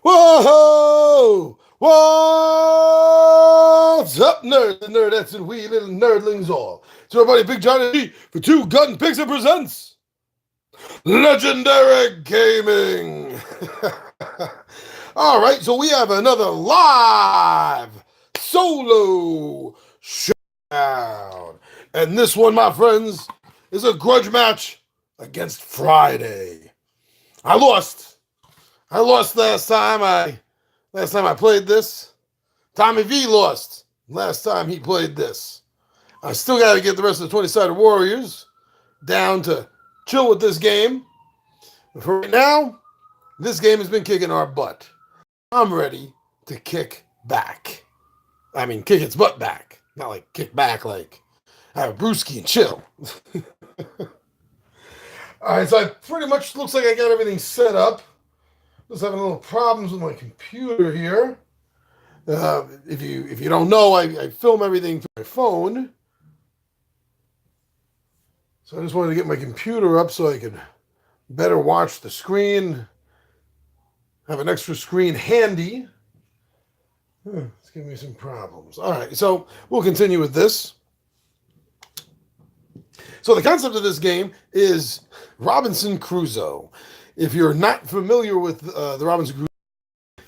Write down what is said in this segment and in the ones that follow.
Whoa! What's up, nerds and nerdettes and wee little nerdlings all? It's your buddy Big Johnny G for Two Gun Pixel presents Legendary Gaming. All right, so we have another live solo showdown. And this one, my friends, is a grudge match against Friday. I lost last time I played this. Tommy V lost last time he played this. I still got to get the rest of the 20-sided warriors down to chill with this game. But for right now, this game has been kicking our butt. I'm ready to kick back. I mean, kick its butt back. Not like kick back like have a brewski and chill. All right, so I pretty much looks like I got everything set up. Just having a little problems with my computer here. If you don't know, I film everything through my phone. So I just wanted to get my computer up so I could better watch the screen. Have an extra screen handy. It's giving me some problems. All right, so we'll continue with this. So the concept of this game is Robinson Crusoe. If you're not familiar with the Robinson Crusoe,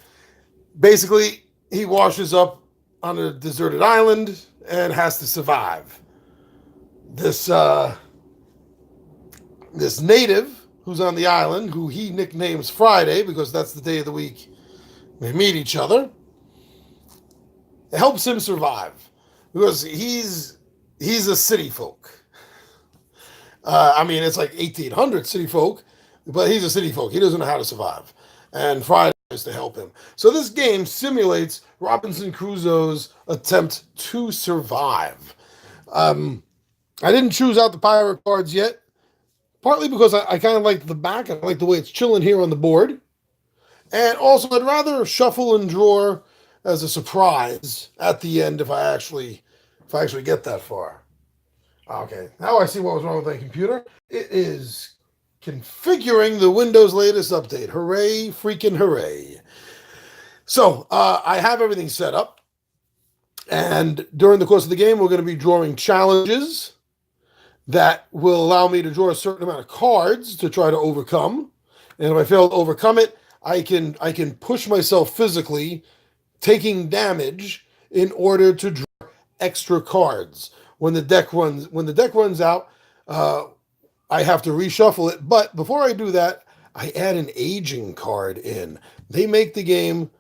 basically he washes up on a deserted island and has to survive. This native who's on the island, who he nicknames Friday because that's the day of the week they meet each other, it helps him survive because he's a city folk. I mean, it's like 1800 city folk, but he's a city folk. He doesn't know how to survive. And Friday is to help him. So this game simulates Robinson Crusoe's attempt to survive. I didn't choose out the pirate cards yet, partly because I kind of like the back. I like the way it's chilling here on the board. And also, I'd rather shuffle and draw as a surprise at the end if I actually get that far. Okay, now I see what was wrong with my computer. It is configuring the Windows latest update. Hooray, freaking hooray. So, I have everything set up. And during the course of the game, we're going to be drawing challenges that will allow me to draw a certain amount of cards to try to overcome. And if I fail to overcome it, I can push myself physically, taking damage in order to draw extra cards. When the deck runs out, I have to reshuffle it. But before I do that, I add an aging card in. They make the game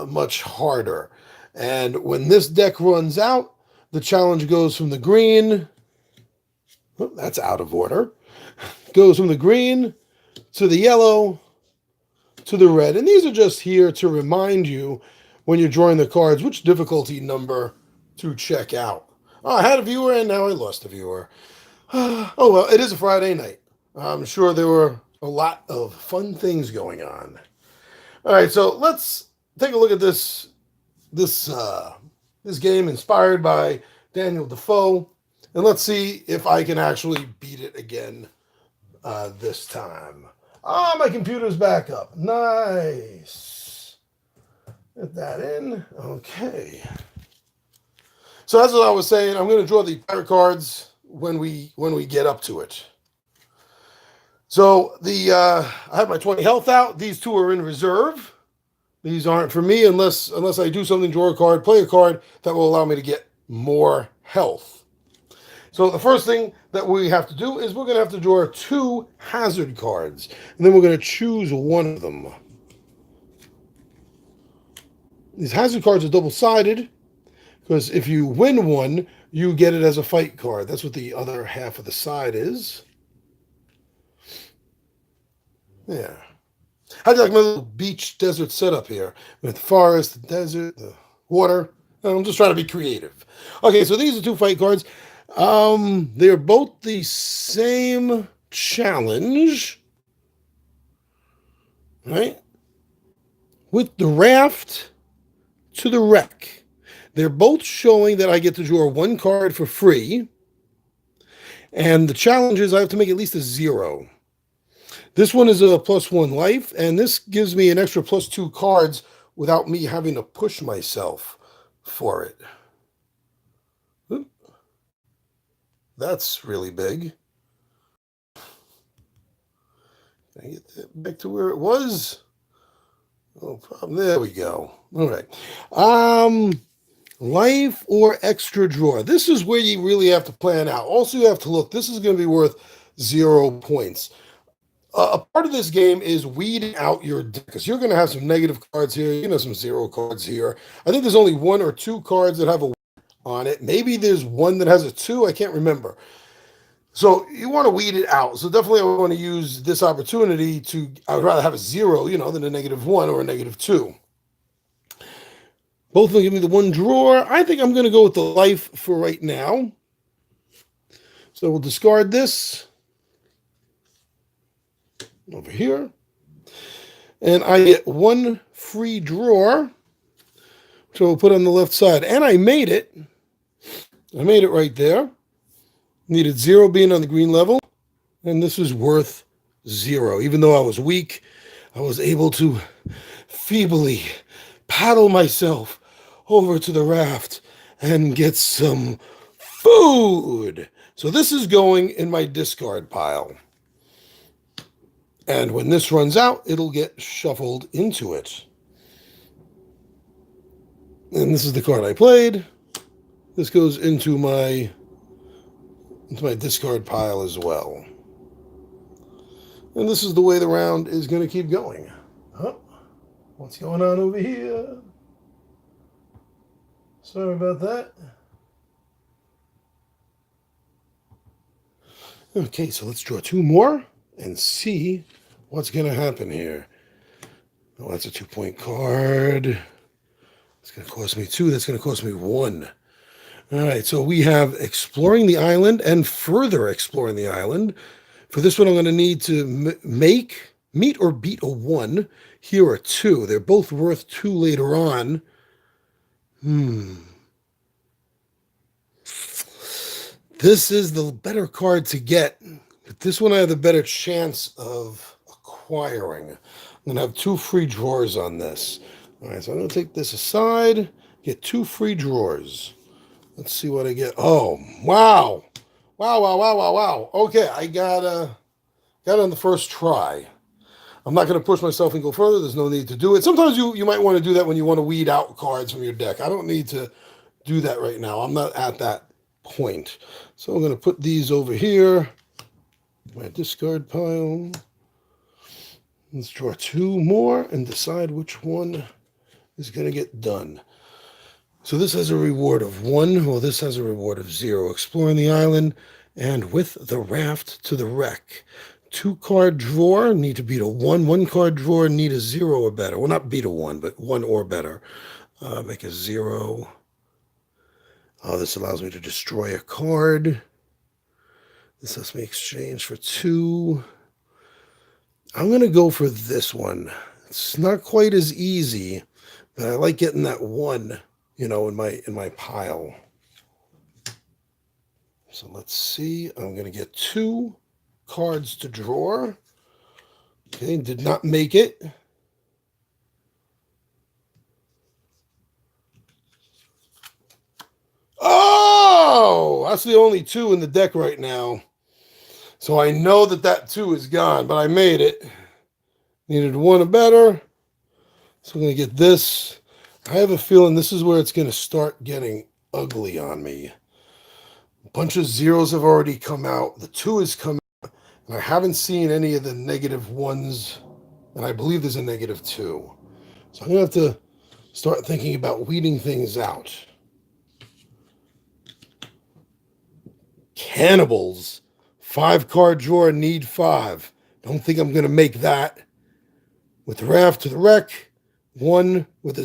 much harder. And when this deck runs out, the challenge goes from the green. Oh, that's out of order. Goes from the green to the yellow to the red. And these are just here to remind you when you're drawing the cards which difficulty number to check out. Oh, I had a viewer and now I lost a viewer. Oh, well, it is a Friday night. I'm sure there were a lot of fun things going on. All right, so let's take a look at this game inspired by Daniel Defoe, and let's see if I can actually beat it again this time. Ah, my computer's back up. Nice. Get that in. Okay. So that's what I was saying. I'm going to draw the pirate cards when we get up to it. So I have my 20 health out. These two are in reserve. These aren't for me unless I do something, draw a card, play a card that will allow me to get more health. So the first thing that we have to do is we're going to have to draw 2 hazard cards. And then we're going to choose one of them. These hazard cards are double-sided, because if you win one, you get it as a fight card. That's what the other half of the side is. Yeah. How do you like my little beach desert setup here? With the forest, the desert, the water. I'm just trying to be creative. Okay, so these are 2 fight cards. They're both the same challenge. Right? With the raft to the wreck. They're both showing that I get to draw 1 card for free. And the challenge is I have to make at least a 0. This one is a +1 life, and this gives me an extra +2 cards without me having to push myself for it. Oop. That's really big. Can I get that back to where it was? Oh, problem. There we go. All right. Life or extra drawer. This is where you really have to plan out. Also, you have to look. This is going to be worth 0 points. A part of this game is weeding out your deck, because you're going to have some negative cards here. You're going to have some 0 cards here. I think there's only 1 or 2 cards that have a on it. Maybe there's one that has a 2. I can't remember. So you want to weed it out. So definitely I want to use this opportunity to, I would rather have a 0, than a -1 or a -2. Both of them give me the 1 drawer. I think I'm going to go with the life for right now. So we'll discard this over here. And I get 1 free drawer, which I will put on the left side. And I made it. I made it right there. Needed 0 being on the green level. And this is worth 0. Even though I was weak, I was able to feebly paddle myself over to the raft and get some food. So this is going in my discard pile. And when this runs out, it'll get shuffled into it. And this is the card I played. This goes into my discard pile as well. And this is the way the round is going to keep going. Oh, what's going on over here? Sorry about that. Okay, so let's draw 2 more and see what's going to happen here. Oh, that's a 2-point card. It's going to cost me 2. That's going to cost me 1. All right, so we have exploring the island and further exploring the island. For this one, I'm going to need to meet or beat a 1. Here are 2. They're both worth 2 later on. This is the better card to get. But this one I have the better chance of acquiring. I'm going to have 2 free drawers on this. All right, so I'm going to take this aside, get 2 free drawers. Let's see what I get. Oh, wow. Wow. Okay, I got on the first try. I'm not going to push myself and go further. There's no need to do it. Sometimes you might want to do that when you want to weed out cards from your deck. I don't need to do that right now. I'm not at that point. So I'm going to put these over here. My discard pile. Let's draw 2 more and decide which one is going to get done. So this has a reward of 1. Well, this has a reward of 0. Exploring the island and with the raft to the wreck. 2-card drawer, need to beat a 1. 1-card drawer, need a 0 or better. Well, not beat a 1, but 1 or better. Make a 0. Oh, this allows me to destroy a card. This lets me exchange for 2. I'm going to go for this one. It's not quite as easy, but I like getting that 1. In my pile. So let's see. I'm going to get 2 cards to draw. Okay, did not make it. Oh, that's the only 2 in the deck right now. So I know that 2 is gone, but I made it. Needed 1 or better. So I'm going to get this. I have a feeling this is where it's going to start getting ugly on me. A bunch of 0s have already come out. The 2 has come out. And I haven't seen any of the -1s. And I believe there's a -2. So I'm going to have to start thinking about weeding things out. Cannibals. 5-card drawer, need 5. Don't think I'm going to make that. With the raft to the wreck. 1 with a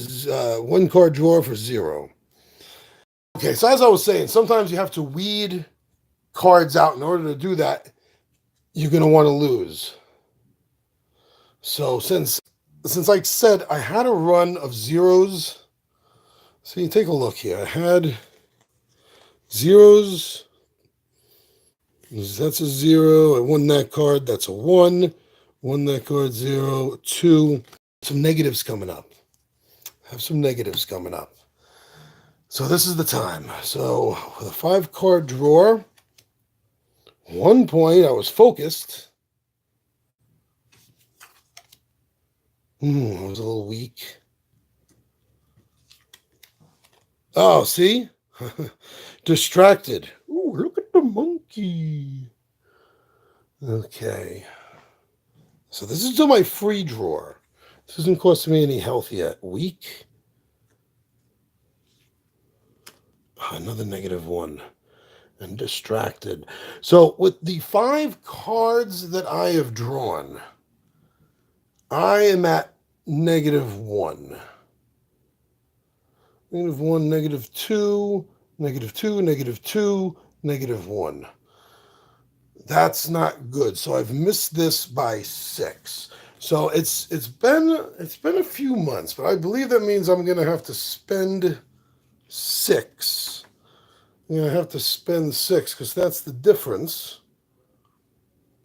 1-card drawer for 0. Okay, so as I was saying, sometimes you have to weed cards out. In order to do that, you're going to want to lose. So since like I said, I had a run of 0s. So you take a look here. I had 0s. That's a 0. I won that card. That's a 1. One that card, 0, 2. Some negatives coming up. Have some negatives coming up. So this is the time. So with a 5-card drawer, 1 point, I was focused. I was a little weak. Oh, see? Distracted. Ooh, look at the monkey. Okay. So this is still my free drawer. This isn't costing me any health yet. Weak. Another -1. And distracted. So with the 5 cards that I have drawn, I am at -1. -1, -2, -2, -2, -1. That's not good. So I've missed this by 6. So it's been a few months, but I believe that means I'm gonna have to spend 6. I'm gonna have to spend 6 because that's the difference.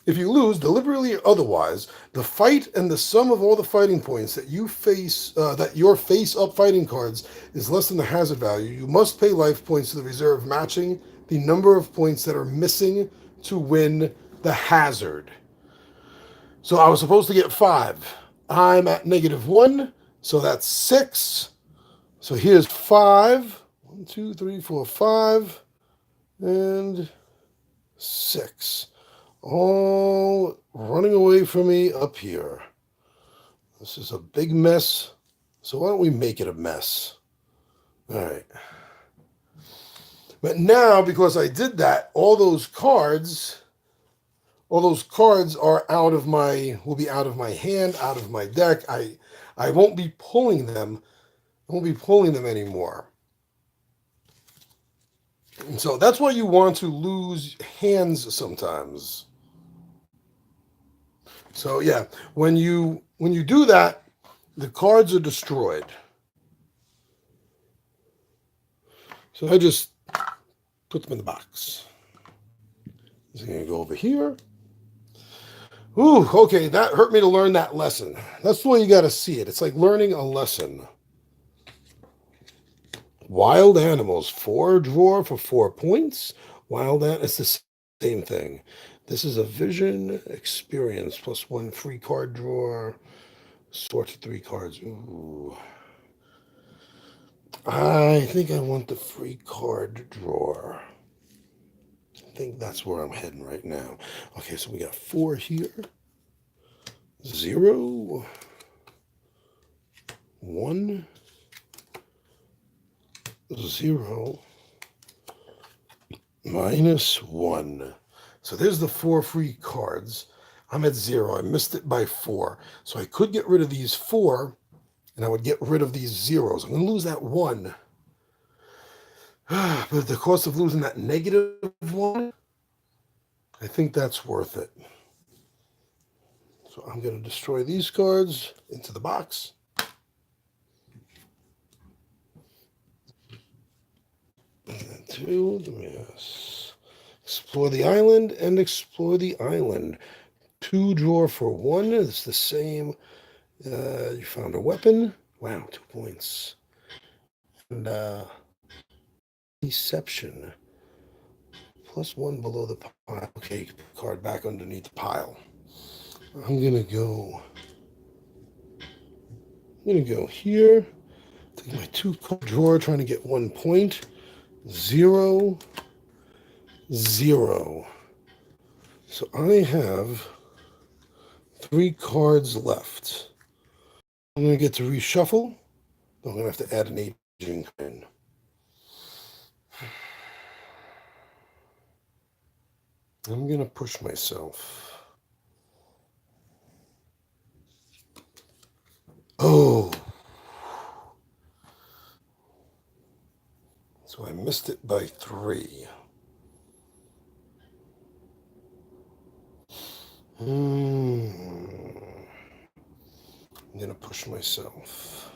If you lose, deliberately or otherwise, the fight and the sum of all the fighting points that you face, that your face-up fighting cards is less than the hazard value, you must pay life points to the reserve, matching the number of points that are missing to win the hazard. So I was supposed to get 5. I'm at -1, so that's 6. So here's 5. 1, 2, 3, 4, 5, and 6. All running away from me up here. This is a big mess. So why don't we make it a mess? All right. But now, because I did that, all those cards are will be out of my hand, out of my deck. I won't be pulling them. I won't be pulling them anymore. And so that's why you want to lose hands sometimes. So yeah, when you do that, the cards are destroyed. So I just put them in the box. So I'm gonna go over here. Ooh, okay, that hurt me to learn that lesson. That's the way you gotta see it. It's like learning a lesson. Wild animals, 4 drawer for 4 points. It's the same thing. This is a vision experience plus 1 free card drawer. Sort of 3 cards. Ooh. I think I want the free card drawer. I think that's where I'm heading right now. Okay, so we got 4 here. 0. 1. 0. -1. So there's the 4 free cards. I'm at 0. I missed it by 4. So I could get rid of these 4, and I would get rid of these 0s. I'm going to lose that 1. But at the cost of losing that -1, I think that's worth it. So I'm going to destroy these cards into the box. And 2, yes. Explore the island and explore the island. 2 drawer for 1. It's the same. You found a weapon. Wow, 2 points. And deception. +1 below the pile. Okay, card back underneath the pile. I'm gonna go here. Take my 2-card drawer, trying to get 1 point. 0, 0. So I have 3 cards left. I'm gonna get to reshuffle. I'm gonna have to add an aging in. I'm gonna push myself. Oh. So I missed it by 3. I'm gonna push myself.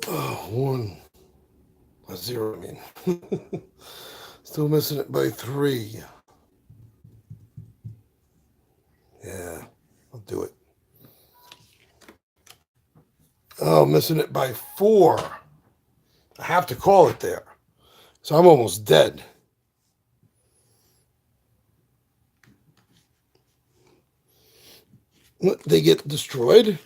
Oh, 1. A 0, I mean. Still missing it by 3. Oh, missing it by 4. I have to call it there. So I'm almost dead. They get destroyed.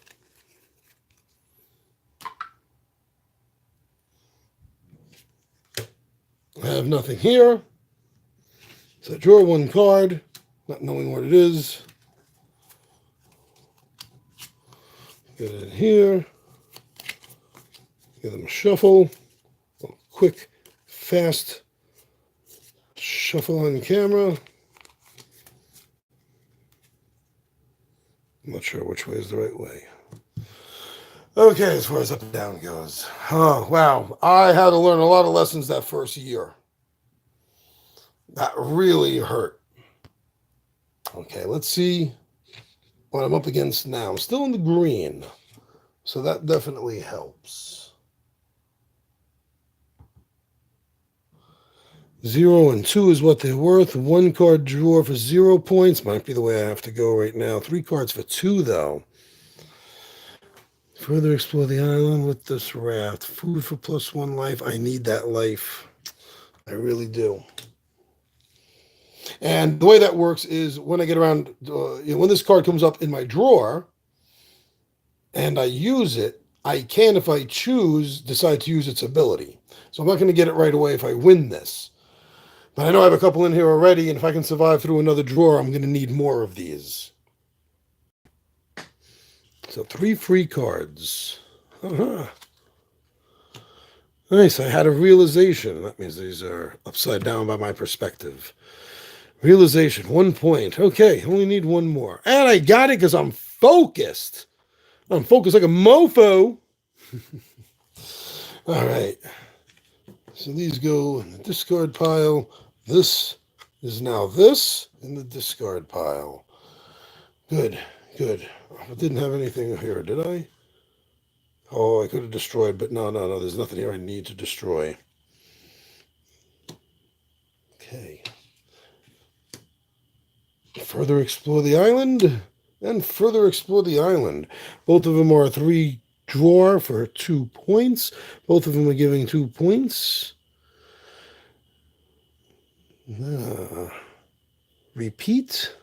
I have nothing here. So I draw 1 card, not knowing what it is. Get it in here. Give them a shuffle. A quick, fast shuffle on camera. I'm not sure which way is the right way. Okay, as far as up and down goes. Oh, wow. I had to learn a lot of lessons that first year. That really hurt. Okay, let's see what I'm up against now. I'm still in the green, so that definitely helps. 0 and 2 is what they're worth. 1 card draw for 0 points. Might be the way I have to go right now. 3 cards for 2, though. Further explore the island with this raft. Food for +1 life. I need that life. I really do. And the way that works is when I get around, when this card comes up in my drawer and I use it, I can, if I choose, decide to use its ability. So I'm not going to get it right away if I win this. But I know I have a couple in here already, and if I can survive through another drawer, I'm going to need more of these. So 3 free cards. Uh-huh. Nice, I had a realization. That means these are upside down by my perspective. Realization, 1 point. Okay, only need 1 more. And I got it because I'm focused. I'm focused like a mofo. All right. So these go in the discard pile. This is now this in the discard pile. Good, good. I didn't have anything here, did I? Oh, I could have destroyed, but no. There's nothing here I need to destroy. Okay. Further explore the island and further explore the island. Both of them are 3 draw for 2 points. Both of them are giving 2 points. Repeat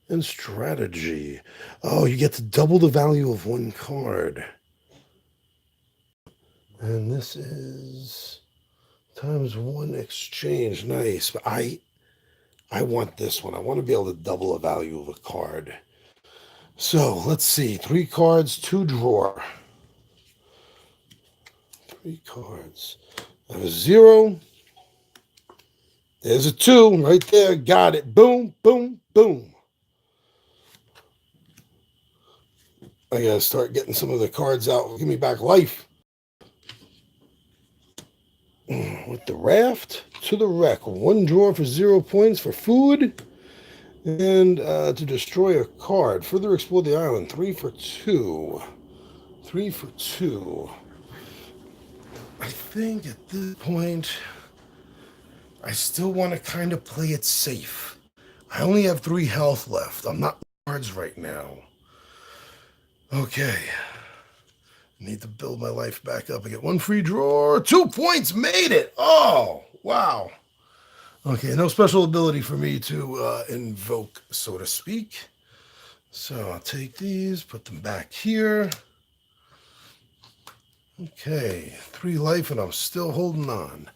and strategy. Oh, you get to double the value of 1 card. And this is ×1 exchange. Nice. But I want this one. I want to be able to double the value of a card. So let's see. 3 cards, 2 draw. 3 cards. I have a 0. There's a 2 right there. Got it. Boom, boom, boom. I gotta start getting some of the cards out. Give me back life. With the raft to the wreck. 1 draw for 0 points for food. And to destroy a card. Further explore the island. 3 for 2. 3 for 2. I think at this point, I still want to kind of play it safe. I only have 3 health left. I'm not cards right now. Okay. Need to build my life back up. I get 1 free draw. 2 points. Made it. Oh, wow. Okay, no special ability for me to invoke, so to speak. So I'll take these, put them back here. Okay, 3 life, and I'm still holding on.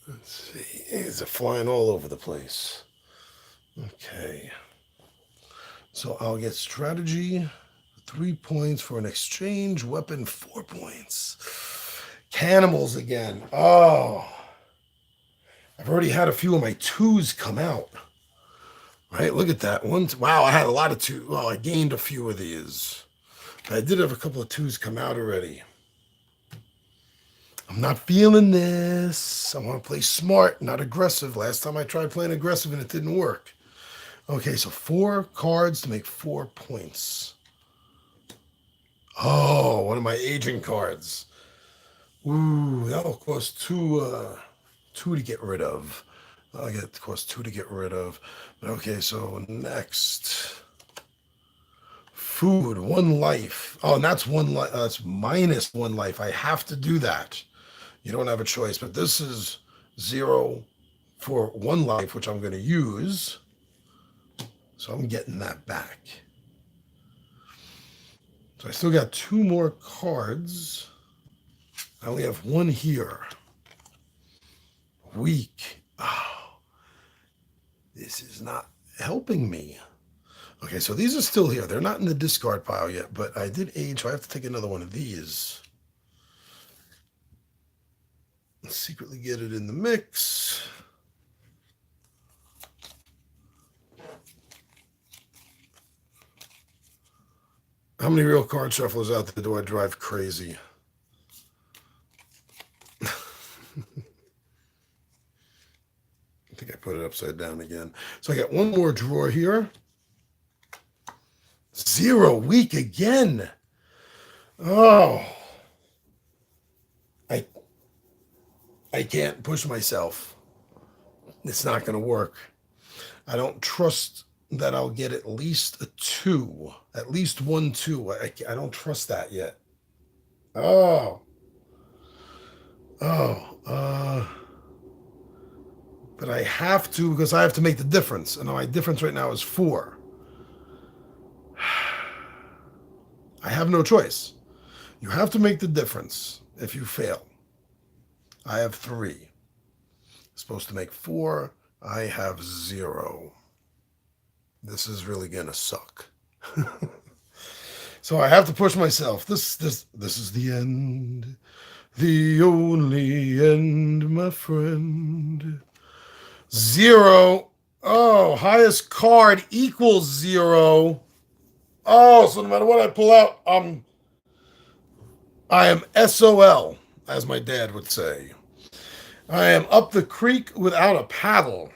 Let's see. These are flying all over the place. Okay. So I'll get strategy, 3 points for an exchange, weapon, 4 points. Cannibals again. Oh. I've already had a few of my 2s come out. Right, look at that. Wow, I had a lot of 2. Well, I gained a few of these. I did have a couple of 2s come out already. I'm not feeling this. I want to play smart, not aggressive. Last time I tried playing aggressive and it didn't work. Okay, so 4 cards to make 4 points. Oh, one of my aging cards. Ooh, that'll cost 2 to get rid of. I'll get cost 2 to get rid of. But okay, so next. food, 1 life. Oh, and that's that's -1 life. I have to do that. You don't have a choice, but this is 0 for 1 life, which I'm going to use. So I'm getting that back. So I still got 2 more cards. I only have 1 here. Weak. Oh, this is not helping me. Okay, so these are still here. They're not in the discard pile yet, but I did age, so I have to take another one of these. Let's secretly get it in the mix. How many real card shufflers out there do I drive crazy? I think I put it upside down again. So I got 1 more drawer here. 0 weak again. Oh. I can't push myself. It's not going to work. I don't trust that I'll get at least a 2. At least 1 2. I don't trust that yet. Oh. Oh. But I have to, because I have to make the difference. And my difference right now is 4. I have no choice. You have to make the difference if you fail. I have 3. Supposed to make 4. I have 0. This is really gonna suck. So I have to push myself. This is the end. The only end, my friend. 0. Oh, highest card equals 0. Oh, so no matter what I pull out, I am SOL, as my dad would say. I am up the creek without a paddle.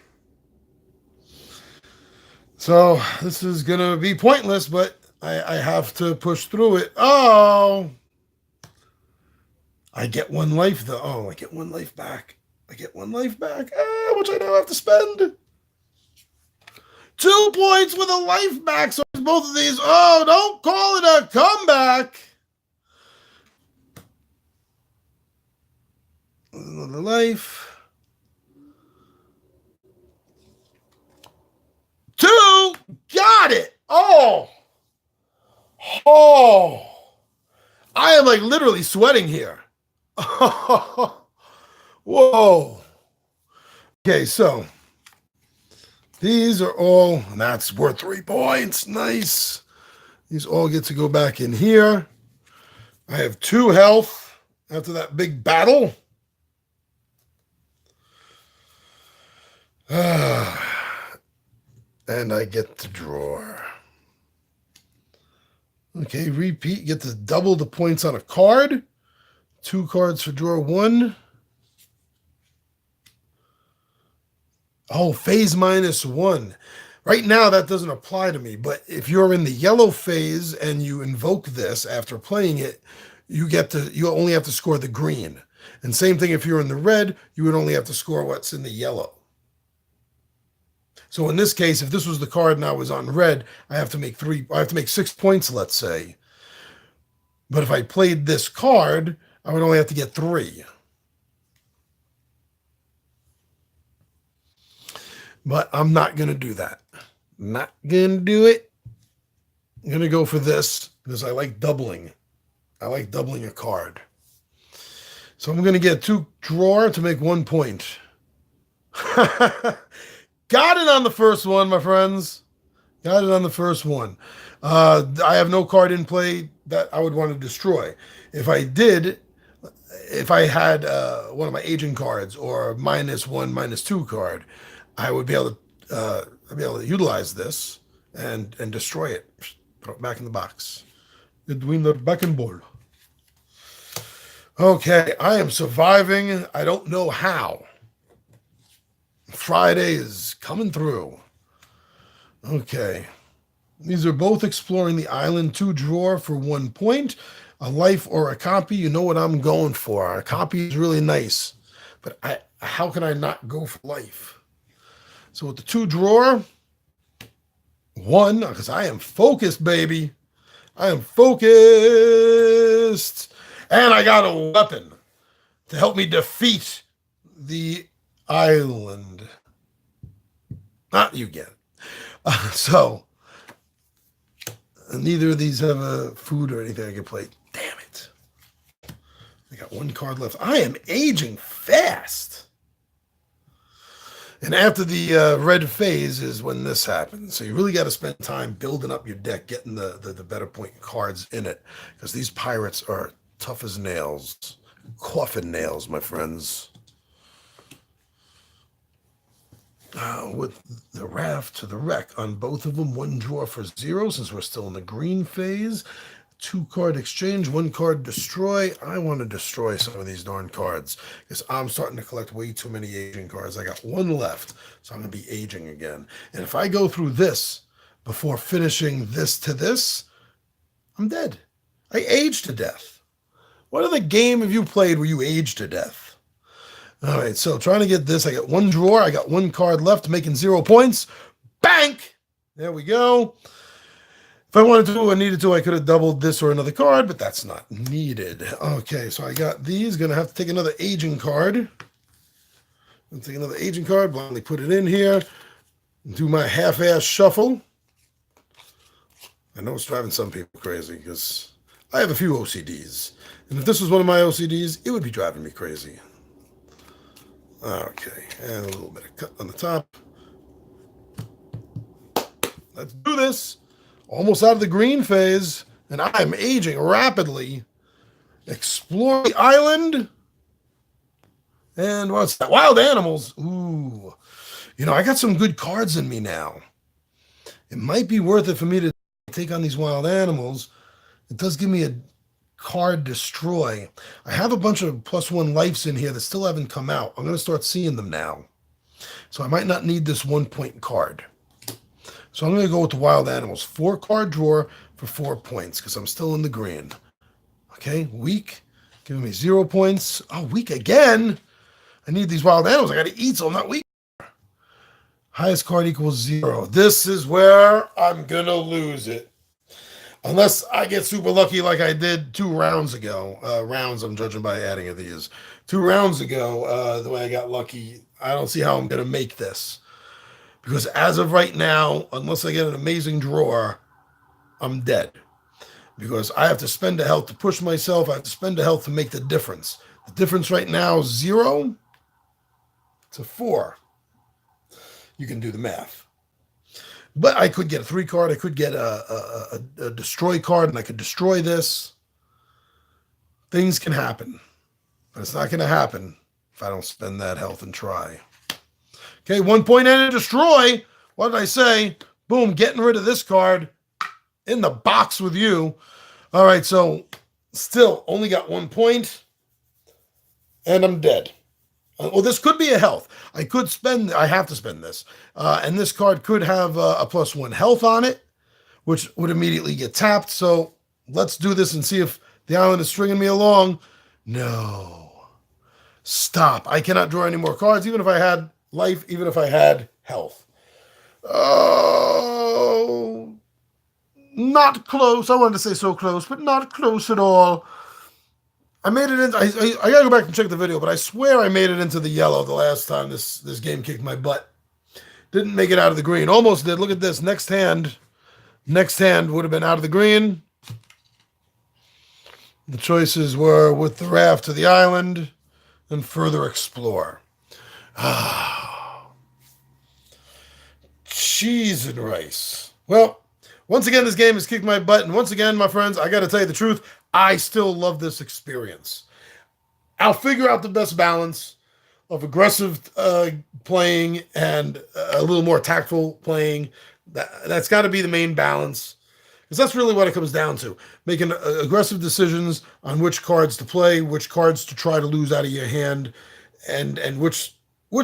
So this is going to be pointless, but I have to push through it. Oh! I get 1 life, though. Oh, I get 1 life back. I get 1 life back, which I now have to spend. 2 points with a life back. So both of these. Oh, don't call it a comeback. Another life. 2. Got it. Oh. Oh. I am like literally sweating here. Whoa. Okay, so these are all, and that's worth 3 points. Nice. These all get to go back in here. I have 2 health after that big battle. And I get to draw. Okay, repeat. Get to double the points on a card. 2 cards for drawer 1. Oh, phase -1. Right now, that doesn't apply to me. But if you're in the yellow phase and you invoke this after playing it, you only have to score the green. And same thing if you're in the red, you would only have to score what's in the yellow. So in this case, if this was the card and I was on red, I have to make 6 points, let's say. But if I played this card, I would only have to get 3. But I'm not going to do that. Not going to do it. I'm going to go for this because I like doubling. I like doubling a card. So I'm going to get 2 drawer to make 1 point. Got it on the first one, my friends. Got it on the first one. I have no card in play that I would want to destroy. If I did, if I had one of my agent cards or -1, -2 card, I would be able to utilize this and destroy it. Put it back in the box. Edwin back in ball. Okay, I am surviving. I don't know how. Friday is coming through. Okay. These are both exploring the island. 2 drawer for 1 point. A life or a copy. You know what I'm going for. A copy is really nice. But how can I not go for life? So with the 2 drawer, 1, because I am focused, baby. I am focused. And I got a weapon to help me defeat the island. Not you get it. So, neither of these have a food or anything I can play. Damn it. I got one card left. I am aging fast. And after the red phase is when this happens. So you really got to spend time building up your deck, getting the better point cards in it. Because these pirates are tough as nails. Coffin nails, my friends. With the raft to the wreck on both of them. One draw for 0 since we're still in the green phase. 2 card exchange, 1 card destroy. I want to destroy some of these darn cards because I'm starting to collect way too many aging cards. I got 1 left, so I'm going to be aging again. And if I go through this before finishing this to this, I'm dead. I age to death. What other game have you played where you age to death? All right, so trying to get this. I got 1 drawer. I got 1 card left, making 0 points. Bank! There we go. If I wanted to or needed to, I could have doubled this or another card, but that's not needed. Okay, so I got these. Going to have to take another aging card. I'll take another aging card, blindly put it in here, do my half-ass shuffle. I know it's driving some people crazy because I have a few OCDs. And if this was one of my OCDs, it would be driving me crazy. Okay, and a little bit of cut on the top. Let's do this. Almost out of the green phase, and I'm aging rapidly. Explore the island. And what's that? Wild animals. Ooh. You know, I got some good cards in me now. It might be worth it for me to take on these wild animals. It does give me a card destroy. I have a bunch of +1 lives in here that still haven't come out. I'm going to start seeing them now. So I might not need this 1 point card. So I'm going to go with the wild animals. 4 card drawer for 4 points because I'm still in the green. Okay, weak. Giving me 0 points. Oh, weak again. I need these wild animals. I got to eat so I'm not weak. Highest card equals 0. This is where I'm going to lose it. Unless I get super lucky like I did 2 rounds ago. Rounds I'm judging by adding of these. 2 rounds ago, the way I got lucky, I don't see how I'm going to make this. Because as of right now, unless I get an amazing drawer, I'm dead. Because I have to spend a health to push myself. I have to spend a health to make the difference. The difference right now is 0 to 4. You can do the math. But I could get a 3 card. I could get a destroy card, and I could destroy this. Things can happen. But it's not going to happen if I don't spend that health and try. Okay, 1 point and a destroy. What did I say? Boom, getting rid of this card in the box with you. All right, so still only got 1 point, and I'm dead. Well, this could be a health. I have to spend this. And this card could have a +1 health on it, which would immediately get tapped. So let's do this and see if the island is stringing me along. No. Stop. I cannot draw any more cards, even if I had life, even if I had health. Oh, not close. I wanted to say so close, but not close at all. I made it in. I gotta go back and check the video, but I swear I made it into the yellow the last time this game kicked my butt. Didn't make it out of the green. Almost did. Look at this. Next hand would have been out of the green. The choices were with the raft to the island and further explore. Cheese and rice. Well, once again, this game has kicked my butt. And once again, my friends, I got to tell you the truth. I still love this experience. I'll figure out the best balance of aggressive playing and a little more tactful playing. That's got to be the main balance. Because that's really what it comes down to. Making aggressive decisions on which cards to play, which cards to try to lose out of your hand, and which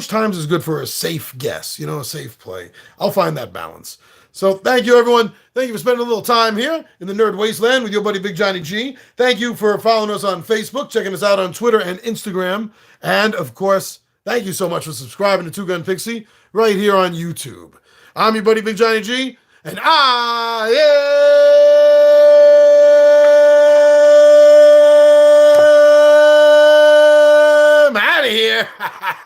times is good for a safe guess, a safe play. I'll find that balance. So thank you, everyone. Thank you for spending a little time here in the Nerd Wasteland with your buddy Big Johnny G. Thank you for following us on Facebook, checking us out on Twitter and Instagram. And, of course, thank you so much for subscribing to Two Gun Pixie right here on YouTube. I'm your buddy Big Johnny G, and I am